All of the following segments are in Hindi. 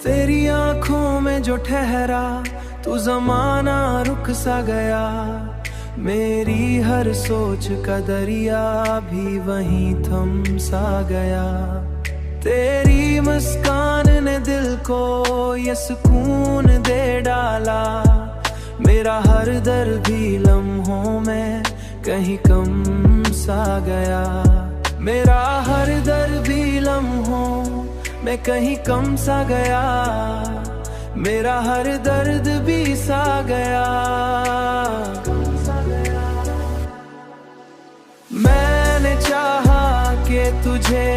तेरी आंखों में जो ठहरा तू जमाना रुक सा गया। मेरी हर सोच का दरिया भी वहीं थम सा गया। तेरी मुस्कान ने दिल को ये सुकून दे डाला। मेरा हर दर्द भी लम्हों में कहीं कम सा गया। मेरा हर दर्द भी लम्हों में कहीं कम सा गया। मेरा हर दर्द भी सा गया। मैंने चाहा कि तुझे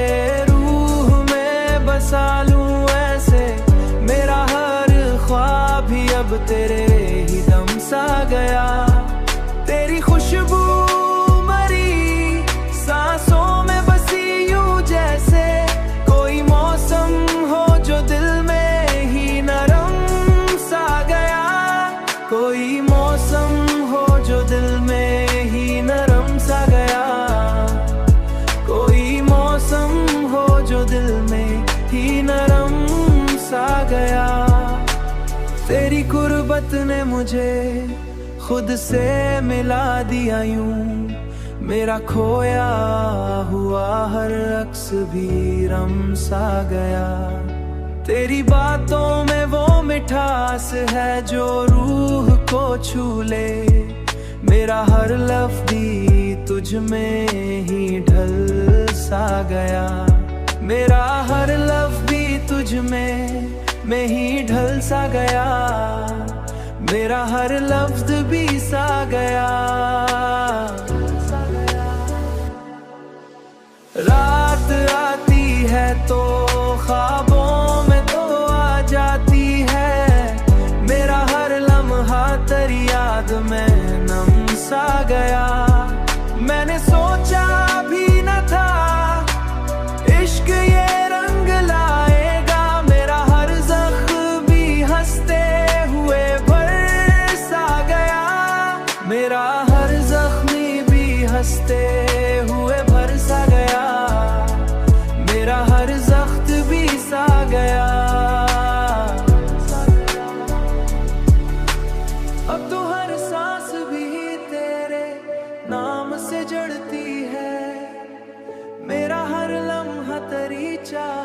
रूह में बसा लूं ऐसे। मेरा हर ख्वाब भी अब तेरे ही दम सा गया। तेरी खुशबू मरी सांसों में बसी यूं जैसे कोई मौसम हो जो दिल में ही नरम सा गया। कोई मौसम हो जो दिल में ही नरम सा गया। कोई मौसम हो जो दिल में ही नरम सा गया। तेरी गुर्बत ने मुझे खुद से मिला दिया यूं। मेरा खोया हुआ हर अक्स भी रम सा गया। तेरी बातों में वो मिठास है जो रूह को छू ले। मेरा हर लफ्ज़ भी तुझ में ही ढल सा गया। मेरा हर लफ्ज़ भी तुझ में ही ढल सा गया। मेरा हर लफ्ज़ भी सा गया। रात आती है तो ख्वाबों में तो आ जाती है। मेरा हर लम्हा तेरी याद में नम सा गया। मैंने सोचा भी न था इश्क ये रंग लाएगा। मेरा हर ज़ख्म भी हंसते हुए भर सा गया। मेरा हर ज़ख्मी भी हंसते हुए भर सा गया। मेरा हर ज़ख्त भी सा गया। अब तो हर सांस भी तेरे नाम से जड़ती है। मेरा हर लम्हा तेरी चाह